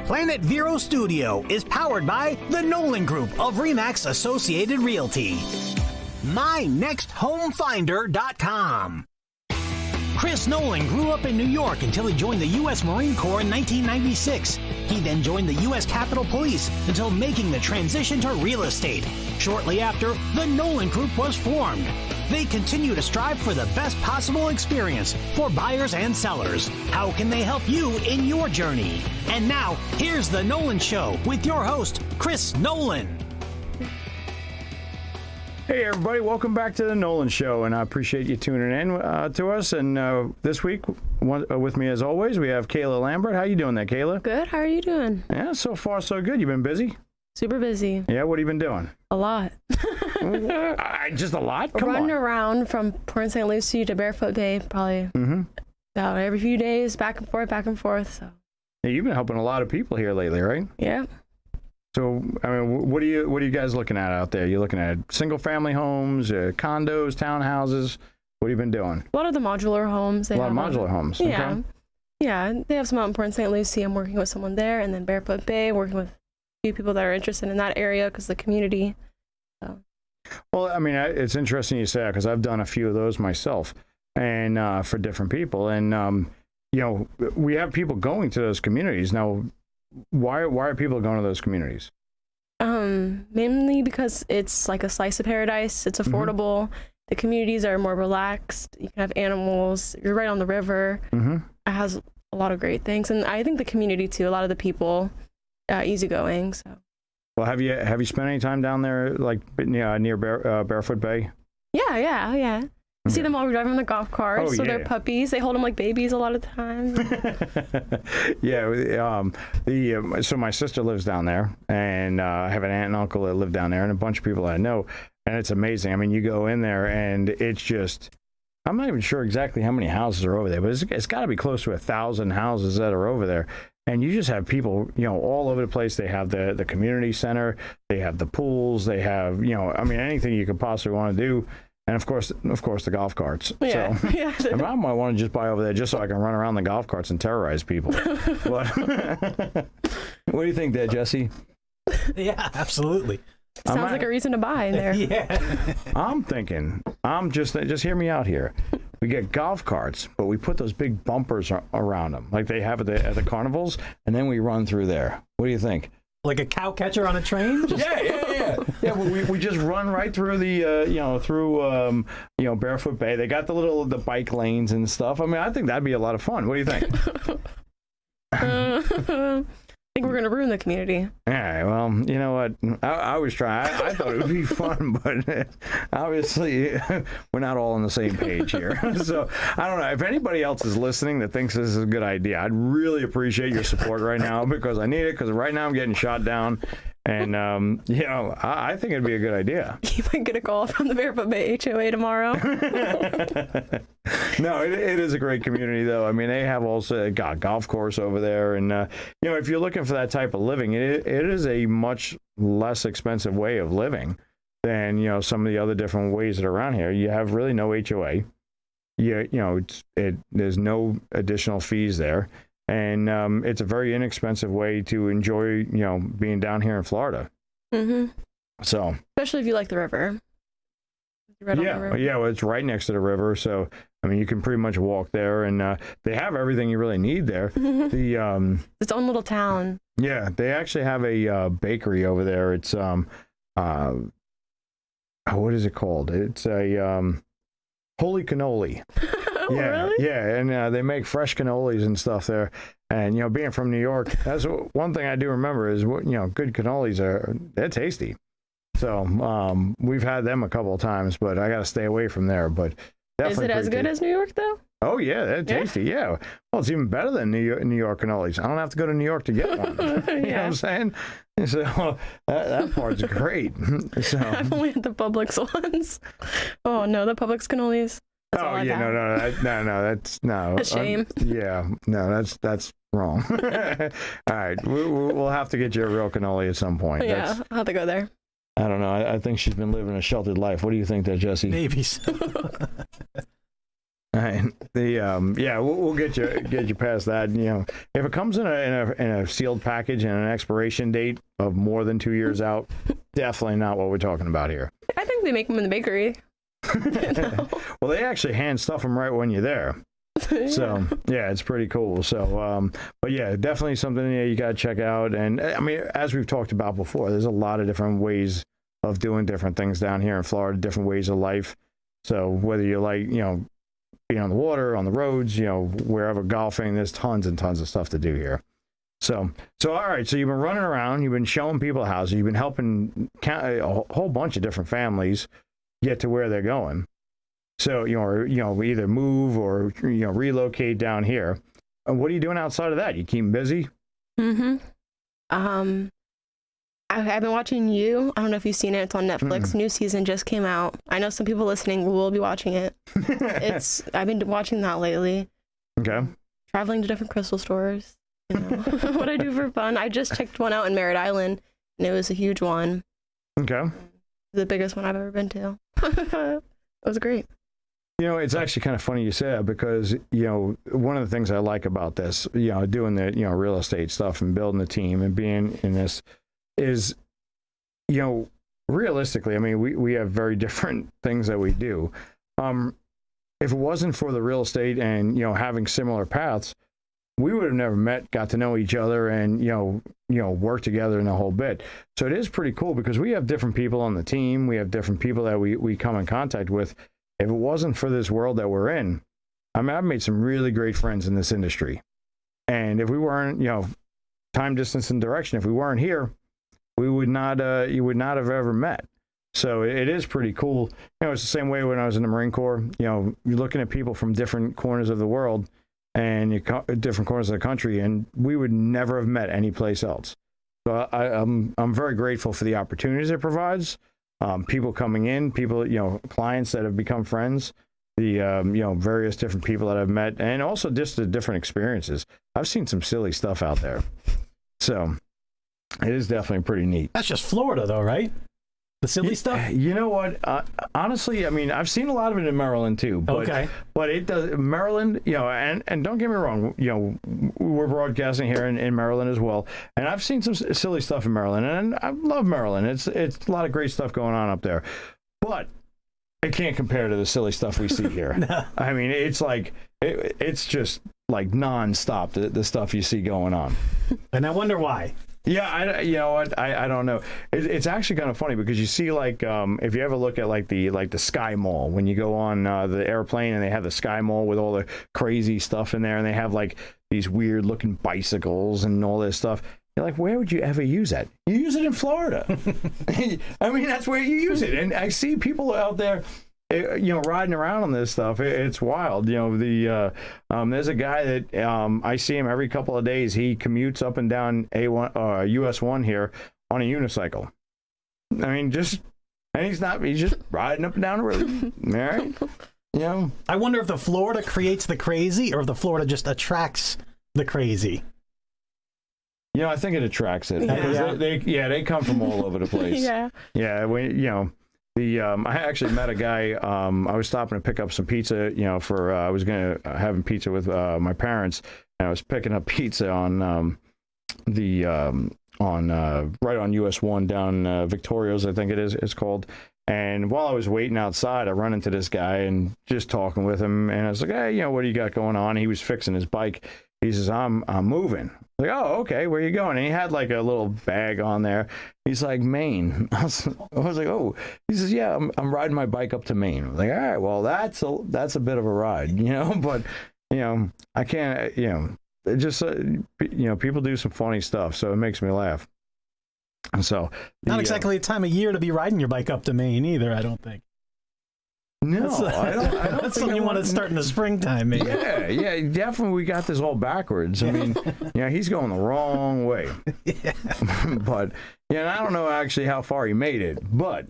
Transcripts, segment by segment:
Planet Vero Studio is powered by the Nolan Group of RE/MAX Associated Realty. MyNextHomeFinder.com. Chris Nolan grew up in New York until he joined the U.S. Marine Corps in 1996. He then joined the U.S. Capitol Police until making the transition to real estate. Shortly after, the Nolan Group was formed. They continue to strive for the best possible experience for buyers and sellers. How can they help you in your journey? And now, here's The Nolan Show with your host, Chris Nolan. Hey everybody, welcome back to the Nolan Show, and I appreciate you tuning in to us. And this week, with me as always, we have Kayla Lambert. How you doing there, Kayla? Good. How are you doing? Yeah, so far so good. You been busy? Super busy. Yeah, what have you been doing? A lot. Just a lot? Come Running on. around from Port St. Lucie to Barefoot Bay, probably about every few days, back and forth. So. Yeah, you've been helping a lot of people here lately, right? Yeah. So, I mean, what are you guys looking at out there? You looking at single-family homes, condos, townhouses? What have you been doing? A lot of the modular homes. A lot of modular homes. Yeah. Okay. Yeah. They have some out in Port St. Lucie. I'm working with someone there, and then Barefoot Bay, working with a few people that are interested in that area because the community. So. Well, I mean, it's interesting you say that because I've done a few of those myself, and for different people, and you know, we have people going to those communities now. Why are people going to those communities? Mainly because it's like a slice of paradise. It's affordable. The communities are more relaxed. You can have animals. You're right on the river. It has a lot of great things, and I think the community too. A lot of the people, easygoing. So. Well, have you spent any time down there, like near Barefoot Bay? Yeah. You see them all driving on the golf carts, so they're puppies. They hold them like babies a lot of times. Yeah, so my sister lives down there, and I have an aunt and uncle that live down there, and a bunch of people I know, and it's amazing. I mean, you go in there, and it's just, I'm not even sure exactly how many houses are over there, but it's got to be close to 1,000 houses that are over there. And you just have people, all over the place. They have the community center, they have the pools, they have, I mean, anything you could possibly want to do. And of course, the golf carts. Yeah. So, I might want to just buy over there just so I can run around the golf carts and terrorize people. But, what do you think there, Jesse? Yeah, absolutely. Sounds like a reason to buy in there. Yeah. I'm thinking, just hear me out here. We get golf carts, but we put those big bumpers around them, like they have at the carnivals, and then we run through there. What do you think? Like a cow catcher on a train? Yeah. We just run right through the Barefoot Bay. They got the bike lanes and stuff. I mean, I think that'd be a lot of fun. What do you think? I think we're going to ruin the community. Yeah, well, you know what? I was trying. I thought it would be fun, but obviously we're not all on the same page here. So I don't know. If anybody else is listening that thinks this is a good idea, I'd really appreciate your support right now because I need it because right now I'm getting shot down. And, I think it'd be a good idea. You might get a call from the Barefoot Bay HOA tomorrow. No, it is a great community, though. I mean, they have also got golf course over there. And, if you're looking for that type of living, it is a much less expensive way of living than, some of the other different ways that are around here. You have really no HOA. There's no additional fees there. And it's a very inexpensive way to enjoy, being down here in Florida. So, especially if you like the river. Right on the river. Yeah. Well, it's right next to the river, so I mean, you can pretty much walk there, and they have everything you really need there. Its own little town. Yeah, they actually have a bakery over there. It's what is it called? It's a Holy Cannoli. Oh, really? Yeah, and they make fresh cannolis and stuff there. And, being from New York, that's one thing I do remember is, good cannolis they're tasty. So we've had them a couple of times, but I got to stay away from there. But is it as good as New York, though? Oh, yeah, they're tasty, yeah. Well, it's even better than New York cannolis. I don't have to go to New York to get one. You know what I'm saying? So that part's great. So I've only had the Publix ones. Oh, no, the Publix cannolis. No, that's a shame. That's wrong. All right, we'll have to get you a real cannoli at some point. Yeah, I'll have to go there. I don't know. I think she's been living a sheltered life. What do you think there, Jesse? Maybe so. And yeah, we'll get you past that. You know, if it comes in a sealed package and an expiration date of more than 2 years out, definitely not what we're talking about here. I think they make them in the bakery. Well, they actually hand stuff them right when you're there. So yeah, it's pretty cool. So but yeah, definitely something you got to check out. And I mean, as we've talked about before, there's a lot of different ways of doing different things down here in Florida, different ways of life. So whether you like, you know, being on the water, on the roads, you know, wherever, golfing, there's tons and tons of stuff to do here. So all right, so you've been running around, you've been showing people houses, you've been helping a whole bunch of different families get to where they're going. So, you know, either move or, you know, relocate down here. And what are you doing outside of that? You keep busy? Mm-hmm. I've been watching You. I don't know if you've seen it. It's on Netflix. New season just came out. I know some people listening will be watching it. I've been watching that lately. Okay. Traveling to different crystal stores. You know, what I do for fun. I just checked one out in Merritt Island, and it was a huge one. Okay. The biggest one I've ever been to. It was great. You know, it's actually kind of funny you say that because, you know, one of the things I like about this, you know, doing the, you know, real estate stuff and building the team and being in this is, you know, realistically, I mean, we have very different things that we do. If it wasn't for the real estate and, you know, having similar paths, we would have never met, got to know each other and, you know, work together in the whole bit. So it is pretty cool because we have different people on the team. We have different people that we come in contact with. If it wasn't for this world that we're in, I mean, I've made some really great friends in this industry. And if we weren't, you know, time, distance, and direction, if we weren't here, we would not, you would not have ever met. So it is pretty cool. You know, it's the same way when I was in the Marine Corps. You know, you're looking at people from different corners of the world and different corners of the country, and we would never have met anyplace else. So I'm very grateful for the opportunities it provides. People coming in, people, you know, clients that have become friends, the, you know, various different people that I've met, and also just the different experiences. I've seen some silly stuff out there. So it is definitely pretty neat. That's just Florida, though, right? The silly stuff? You know what? Honestly, I mean, I've seen a lot of it in Maryland, too. But, okay. But it does, Maryland, you know, and don't get me wrong, you know, we're broadcasting here in Maryland as well. And I've seen some silly stuff in Maryland, and I love Maryland. It's a lot of great stuff going on up there. But it can't compare to the silly stuff we see here. No. I mean, it's like, it's just like nonstop, the stuff you see going on. And I wonder why. Yeah, you know what? I don't know. It's actually kind of funny because you see, like, if you ever look at like the Sky Mall, when you go on the airplane and they have the Sky Mall with all the crazy stuff in there, and they have like these weird looking bicycles and all this stuff. You're like, where would you ever use that? You use it in Florida. I mean, that's where you use it. And I see people out there, you know, riding around on this stuff. It's wild. You know, there's a guy that I see him every couple of days. He commutes up and down US 1 here on a unicycle. I mean, he's just riding up and down the road. All right. You know, I wonder if the Florida creates the crazy or if the Florida just attracts the crazy. You know, I think it attracts it. Because they come from all over the place. Yeah. Yeah. You know, I actually met a guy. I was stopping to pick up some pizza. You know, I was going to having pizza with my parents, and I was picking up pizza on right on US 1 down Victoria's, I think it's called. And while I was waiting outside, I run into this guy and just talking with him, and I was like, "Hey, you know, what do you got going on?" He was fixing his bike. He says, I'm moving. I'm like, oh, okay, where you going? And he had like a little bag on there. He's like, Maine. I was like, oh. He says, yeah, I'm riding my bike up to Maine. I was like, all right, well, that's a bit of a ride, you know. But, you know, I can't, you know, it just, you know, people do some funny stuff, so it makes me laugh. And so. Not exactly the time of year to be riding your bike up to Maine either, I don't think. No, I don't that's something you want to start in the springtime, maybe. Yeah, definitely. We got this all backwards. I mean, yeah, he's going the wrong way. Yeah. But yeah, I don't know actually how far he made it, but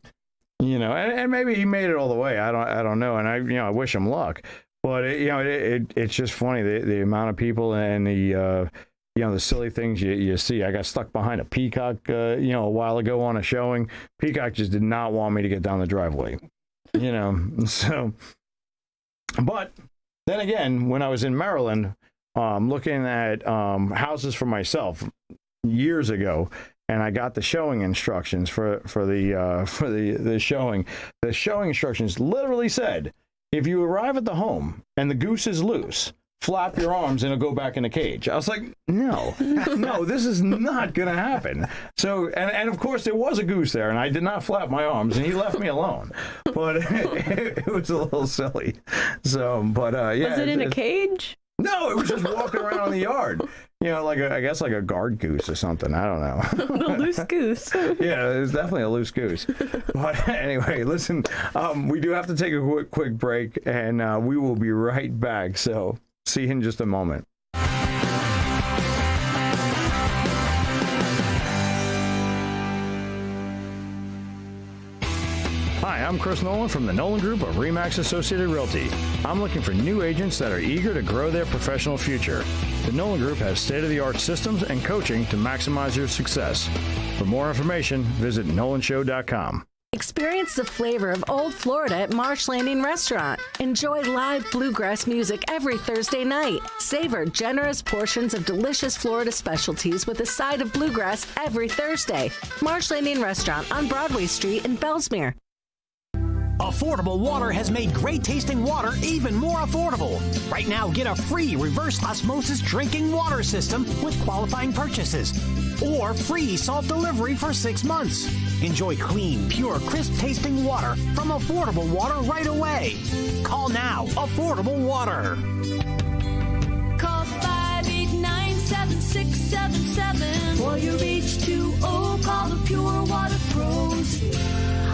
you know, and maybe he made it all the way. I don't know, and I wish him luck. But it's just funny the amount of people and the the silly things you see. I got stuck behind a peacock, a while ago on a showing. Peacock just did not want me to get down the driveway. So, but Then again, when I was in Maryland, looking at houses for myself years ago, and I got the showing instructions for the showing. The showing instructions literally said, if you arrive at the home and the goose is loose, flap your arms and it'll go back in the cage. I was like, no, this is not going to happen. So, and of course there was a goose there, and I did not flap my arms, and he left me alone. But it was a little silly. So, but yeah. Was it in a cage? No, it was just walking around in the yard. You know, I guess like a guard goose or something. I don't know. The loose goose. Yeah, it was definitely a loose goose. But anyway, listen, we do have to take a quick break, and we will be right back. So see you in just a moment. Hi, I'm Chris Nolan from the Nolan Group of RE/MAX Associated Realty. I'm looking for new agents that are eager to grow their professional future. The Nolan Group has state-of-the-art systems and coaching to maximize your success. For more information, visit nolanshow.com. Experience the flavor of Old Florida at Marsh Landing Restaurant. Enjoy live bluegrass music every Thursday night. Savor generous portions of delicious Florida specialties with a side of bluegrass every Thursday. Marsh Landing Restaurant on Broadway Street in Bellsmere. Affordable Water has made great tasting water even more affordable. Right now, get a free reverse osmosis drinking water system with qualifying purchases, or free salt delivery for 6 months. Enjoy clean, pure, crisp tasting water from Affordable Water right away. Call now. Affordable Water. Call 589-7677 for your H2O. Call the Pure Water Pros.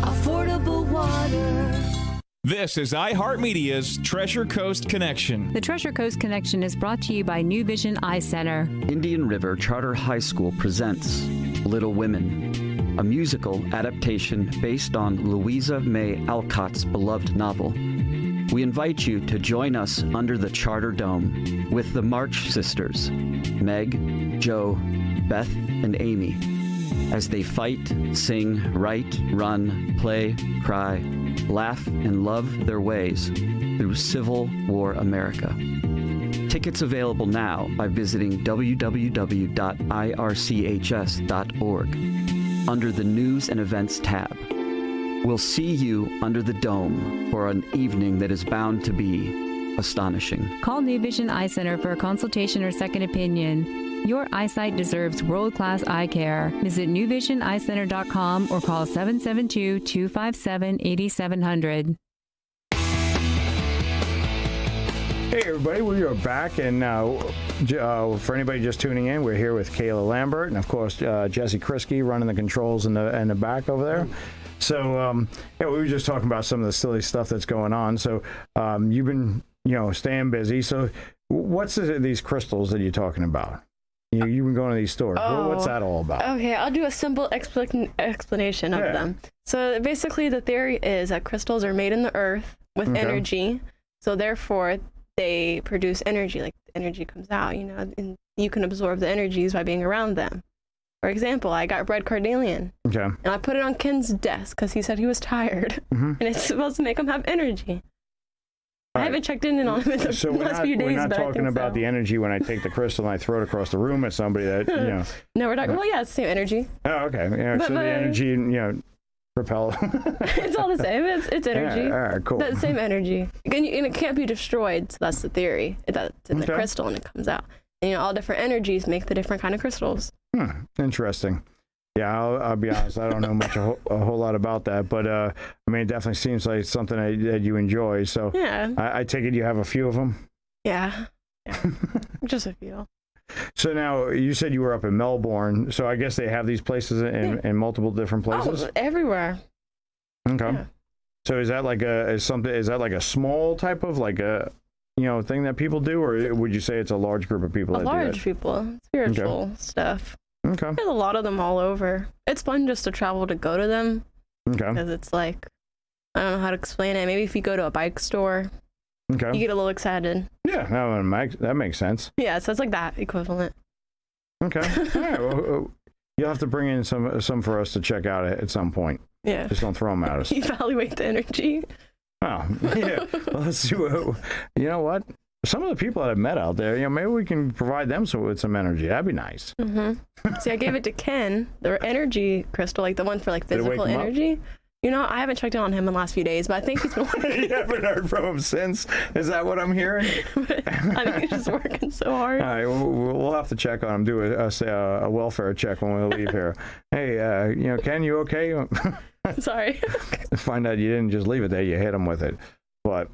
Affordable Water. This is iHeartMedia's Treasure Coast Connection. The Treasure Coast Connection is brought to you by New Vision Eye Center. Indian River Charter High School presents Little Women, a musical adaptation based on Louisa May Alcott's beloved novel. We invite you to join us under the Charter Dome with the March sisters, Meg, Jo, Beth, and Amy, as they fight, sing, write, run, play, cry, laugh, and love their ways through Civil War America. Tickets available now by visiting www.irchs.org under the News and Events tab. We'll see you under the dome for an evening that is bound to be astonishing. Call New Vision Eye Center for a consultation or second opinion. Your eyesight deserves world-class eye care. Visit newvisioneyecenter.com or call 772-257-8700. Hey everybody, we are back, and for anybody just tuning in, we're here with Kayla Lambert, and of course Jesse Krisky running the controls in the back over there. So yeah, we were just talking about some of the silly stuff that's going on. So you've been staying busy. So what's these crystals that you're talking about? You've been going to these stores. What's that all about? Okay, I'll do a simple explanation of them. So basically the theory is that crystals are made in the earth with energy. So therefore they produce energy, like energy comes out, and you can absorb the energies by being around them. For example, I got red carnelian. Okay. And I put it on Ken's desk because he said he was tired. And it's supposed to make him have energy. I haven't checked in on him in the last few days. We're not talking about the energy when I take the crystal and I throw it across the room at somebody that, No, we're talking, well, yeah, it's the same energy. Oh, okay. Yeah, so the energy, propel. It's all the same. It's energy. Yeah, all right, cool. That's the same energy. And it can't be destroyed, so that's the theory. It's in the crystal and it comes out. And, all different energies make the different kind of crystals. Interesting. Yeah, I'll be honest. I don't know much a whole lot about that, but it definitely seems like something that you enjoy. So yeah, I take it you have a few of them. Yeah, just a few. So now you said you were up in Melbourne. So I guess they have these places in multiple different places. Oh, everywhere. Okay. Yeah. So is that like a small type of like a thing that people do, or would you say it's a large group of people? People, spiritual stuff. Okay. There's a lot of them all over. It's fun just to travel to go to them. Okay. Because it's like, I don't know how to explain it. Maybe if you go to a bike store, you get a little excited. Yeah, that makes sense. Yeah, so it's like that equivalent. Okay. All right. Well, you'll have to bring in some for us to check out at some point. Yeah. Just don't throw them at us. Evaluate the energy. Oh, yeah. Well, let's see what, you know what? Some of the people that I've met out there, maybe we can provide them with some energy. That'd be nice. See, I gave it to Ken, the energy crystal, like the one for like physical energy. I haven't checked in on him in the last few days, but I think he's been working. You haven't heard from him since? Is that what I'm hearing? I think he's just working so hard. All right, we'll have to check on him, do a welfare check when we leave here. Hey, Ken, you okay? Sorry. Find out you didn't just leave it there, you hit him with it. But,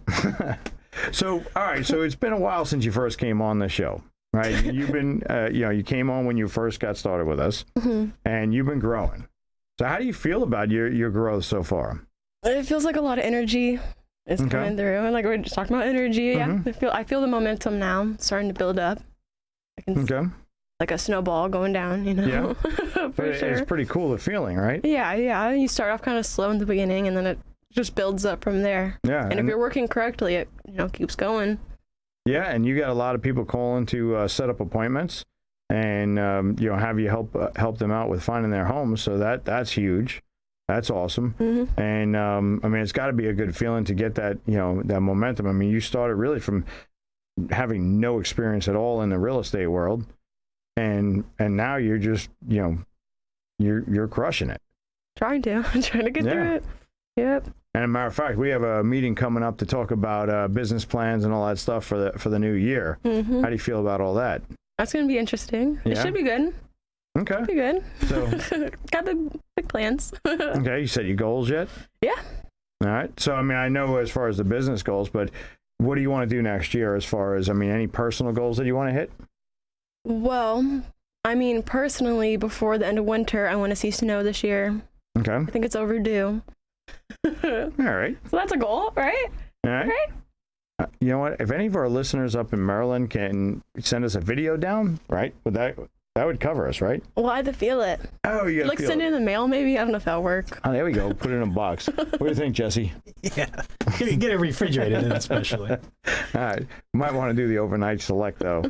so, all right, so it's been a while since you first came on the show, right? You've been, you came on when you first got started with us, and you've been growing. So how do you feel about your growth so far? It feels like a lot of energy is coming through. And like we were just talking about energy. Yeah. I feel the momentum now starting to build up. Like a snowball going down, Yeah. For sure. It's pretty cool, the feeling, right? Yeah. You start off kind of slow in the beginning and then it just builds up from there. Yeah. And if you're working correctly, it keeps going. Yeah, and you got a lot of people calling to set up appointments. And have you help them out with finding their homes, so that's huge. That's awesome. And it's got to be a good feeling to get that that momentum. I mean, you started really from having no experience at all in the real estate world, and now you're just you're crushing it. Trying to get through it. Yep. And as a matter of fact, we have a meeting coming up to talk about business plans and all that stuff for the new year. How do you feel about all that? That's going to be interesting. Yeah. It should be good. Okay. Should be good. So, got big plans. Okay. You set your goals yet? Yeah. All right. So, I know as far as the business goals, but what do you want to do next year as far as, any personal goals that you want to hit? Well, personally, before the end of winter, I want to see snow this year. Okay. I think it's overdue. All right. So that's a goal, right? All right. You know what? If any of our listeners up in Maryland can send us a video down, right? That would cover us, right? Well, I had to feel it. Oh, you like send it in the mail, maybe. I don't know if that'll work. Oh, there we go. Put it in a box. What do you think, Jesse? Yeah, get it refrigerated, especially. All right. Might want to do the overnight select though.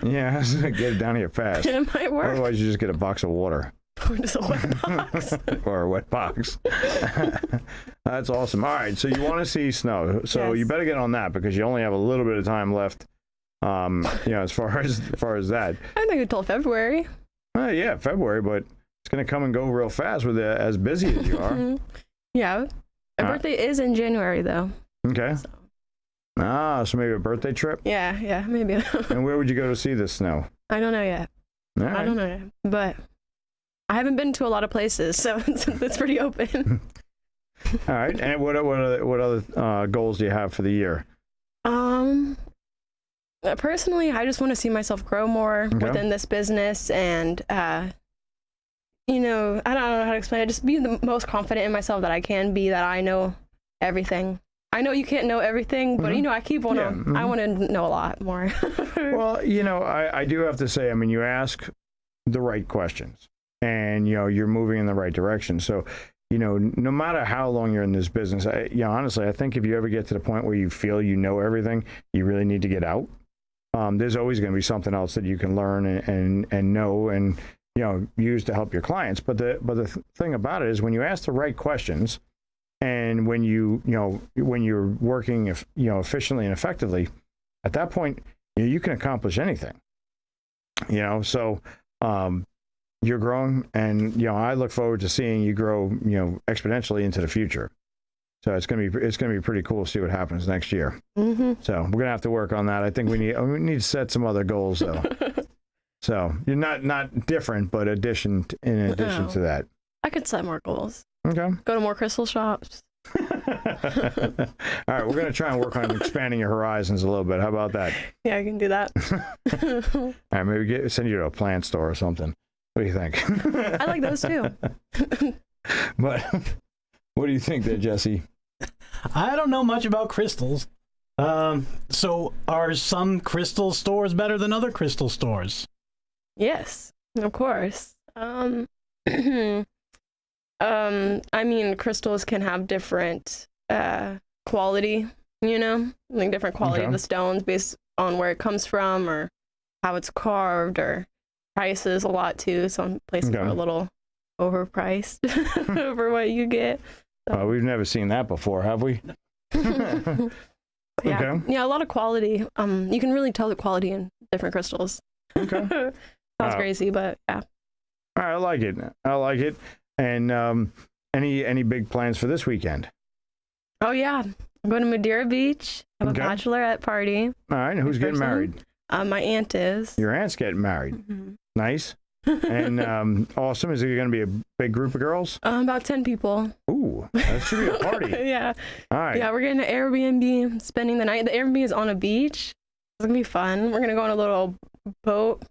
Yeah, get it down here fast. It might work. Otherwise, you just get a box of water. Or just a wet box. Or a wet box. That's awesome. All right, so you want to see snow. So you better get on that because you only have a little bit of time left, as far as that. I think until February. Yeah, February, but it's going to come and go real fast with as busy as you are. Yeah. My birthday is in January, though. Okay. So maybe a birthday trip? Yeah, maybe. And where would you go to see the snow? I don't know yet. Right. I don't know yet, but I haven't been to a lot of places, so it's pretty open. All right. And what other goals do you have for the year? Personally, I just want to see myself grow more within this business, and I don't know how to explain it. Just be the most confident in myself that I can be. That I know everything. I know you can't know everything, but I keep on. I want to know a lot more. Well, I do have to say, you ask the right questions. And, you're moving in the right direction. So, no matter how long you're in this business, honestly, I think if you ever get to the point where you feel you know everything, you really need to get out. There's always going to be something else that you can learn and know and, use to help your clients. But the thing about it is when you ask the right questions and when when you're working, efficiently and effectively, at that point, you can accomplish anything, so, you're growing, and I look forward to seeing you grow, exponentially into the future. So it's gonna be pretty cool to see what happens next year. So we're gonna have to work on that. I think we need to set some other goals though. So you're not different, but in addition to that. I could set more goals. Okay. Go to more crystal shops. All right, we're gonna try and work on expanding your horizons a little bit. How about that? Yeah, I can do that. All right, maybe send you to a plant store or something. What do you think? I like those too. But what do you think there, Jesse? I don't know much about crystals. So are some crystal stores better than other crystal stores? Yes, of course. Crystals can have different quality, like different quality of the stones based on where it comes from or how it's carved, or prices a lot too. Some places are a little overpriced for what you get. We've never seen that before, have we? Yeah. Okay. Yeah, a lot of quality. You can really tell the quality in different crystals. Okay. Sounds crazy, but yeah. All right, I like it. I like it. And any big plans for this weekend? Oh yeah, I'm going to Madeira Beach. I have a bachelorette party. All right, and who's getting married? My aunt is. Your aunt's getting married. Mm-hmm. Nice. And awesome. Is it going to be a big group of girls? About 10 people. Ooh, that should be a party. Yeah. All right. Yeah, we're getting an Airbnb, spending the night. The Airbnb is on a beach. It's going to be fun. We're going to go on a little boat,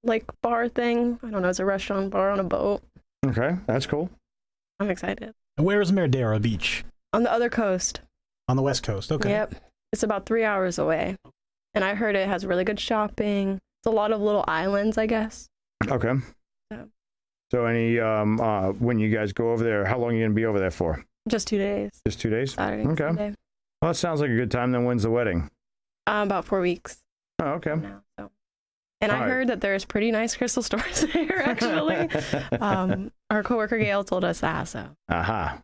like bar thing. I don't know, it's a restaurant bar on a boat. Okay, that's cool. I'm excited. Where is Madeira Beach? On the other coast. On the west coast, okay. Yep. It's about 3 hours away. And I heard it has really good shopping. It's a lot of little islands, I guess. Okay. So any, when you guys go over there, how long are you going to be over there for? Just 2 days. Just 2 days? Saturday and Okay. Sunday. Well, that sounds like a good time. Then when's the wedding? About 4 weeks. Oh, okay. Now, so. And All I right. heard that there's pretty nice crystal stores there, actually. Our coworker Gail told us that, so. Aha.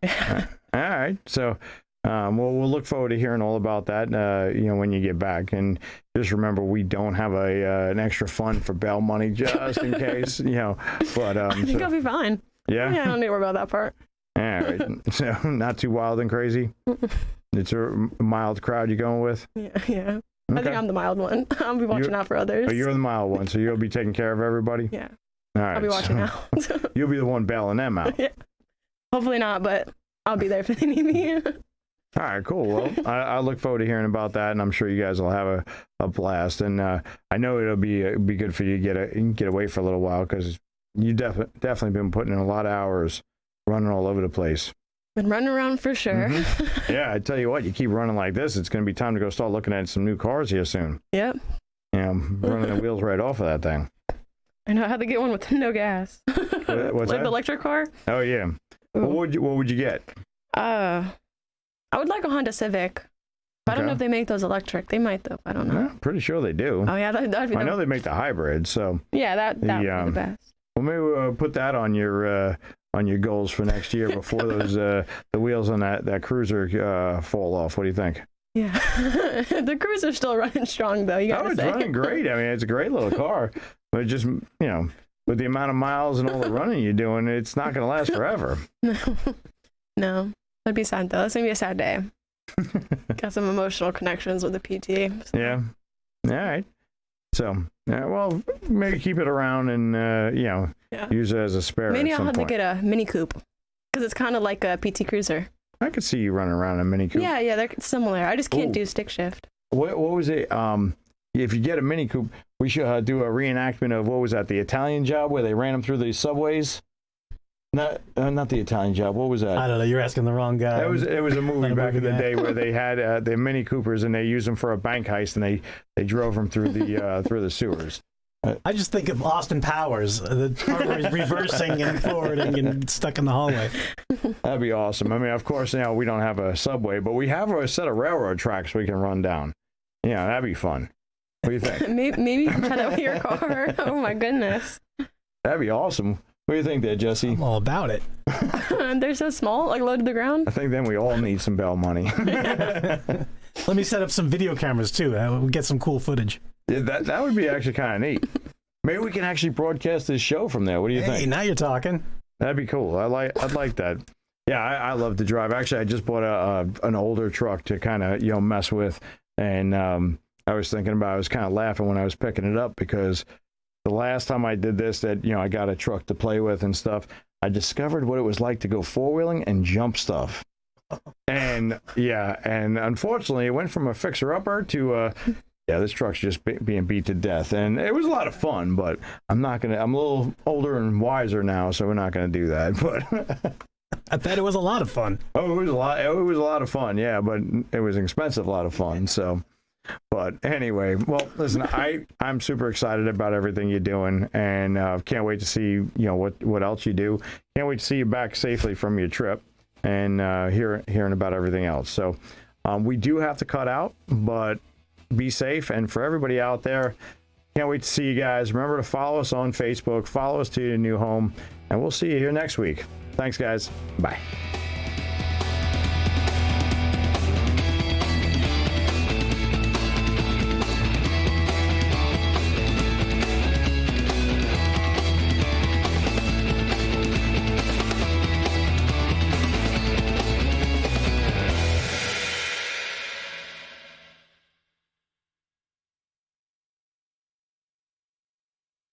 All right. So, we'll look forward to hearing all about that, when you get back. And just remember, we don't have an extra fund for bail money just in case, but, I think I'll be fine. Yeah. I don't need to worry about that part. All right. So not too wild and crazy. It's a mild crowd you're going with. Yeah. I think I'm the mild one. I'll be watching out for others. Oh, you're the mild one, so you'll be taking care of everybody? Yeah. All right. I'll be watching out. You'll be the one bailing them out. Yeah. Hopefully not, but I'll be there if they need me. All right, cool. Well, I look forward to hearing about that, and I'm sure you guys will have a blast. And I know it'll be good for you to get away for a little while, because you definitely been putting in a lot of hours running all over the place. Been running around for sure. Mm-hmm. Yeah, I tell you what, you keep running like this, it's going to be time to go start looking at some new cars here soon. Yep. Running the wheels right off of that thing. I know how to get one with no gas. What's like that? the electric car. Oh yeah. What would you get? I would like a Honda Civic. I don't know if they make those electric. They might though. I don't know. Yeah, pretty sure they do. Oh yeah, that'd be. I know they make the hybrid, so. Yeah, that would be the best. Well, maybe we'll put that on your goals for next year before those the wheels on that cruiser fall off. What do you think? Yeah, the cruiser's still running strong though. You gotta it's say. running great. I mean, it's a great little car, but just with the amount of miles and all the running you're doing, it's not going to last forever. No, that'd be sad though. It's gonna be a sad day. Got some emotional connections with the PT. So. Yeah. All right. So, well, maybe keep it around and use it as a spare. Maybe at some I'll have point. to get a Mini Coupe because it's kind of like a PT Cruiser. I could see you running around in a Mini Coupe. Yeah, they're similar. I just can't do stick shift. What was it? If you get a Mini Coupe, we should do a reenactment of, what was that, the Italian Job where they ran them through the subways? Not the Italian Job. What was that? I don't know. You're asking the wrong guy. It was a movie back in the day where they had the Mini Coopers and they used them for a bank heist, and they drove them through the sewers. I just think of Austin Powers, the part where he's reversing and forwarding and stuck in the hallway. That'd be awesome. I mean, of course, we don't have a subway, but we have a set of railroad tracks we can run down. Yeah, that'd be fun. What do you think? Maybe you can try that with your car. Oh my goodness. That'd be awesome. What do you think there, Jesse? I'm all about it. They're so small, like low to the ground. I think then we all need some bail money. Let me set up some video cameras too. We'll get some cool footage. Yeah, that would be actually kind of neat. Maybe we can actually broadcast this show from there. What do you think? Now you're talking. That'd be cool. I'd like that. Yeah, I love to drive. Actually, I just bought an older truck to kind of mess with, and I was thinking about. I was kind of laughing when I was picking it up because the last time I did this, I got a truck to play with and stuff. I discovered what it was like to go four-wheeling and jump stuff. And unfortunately, it went from a fixer-upper to this truck's just being beat to death. And it was a lot of fun, but I'm a little older and wiser now, so we're not gonna do that. But I bet it was a lot of fun. Oh, it was a lot of fun, yeah, but it was an expensive lot of fun. So, but anyway, well, listen, I'm super excited about everything you're doing, and can't wait to see what else you do. Can't wait to see you back safely from your trip, and hearing about everything else. So, we do have to cut out, but be safe, and for everybody out there, can't wait to see you guys. Remember to follow us on Facebook, follow us to your new home, and we'll see you here next week. Thanks, guys. Bye.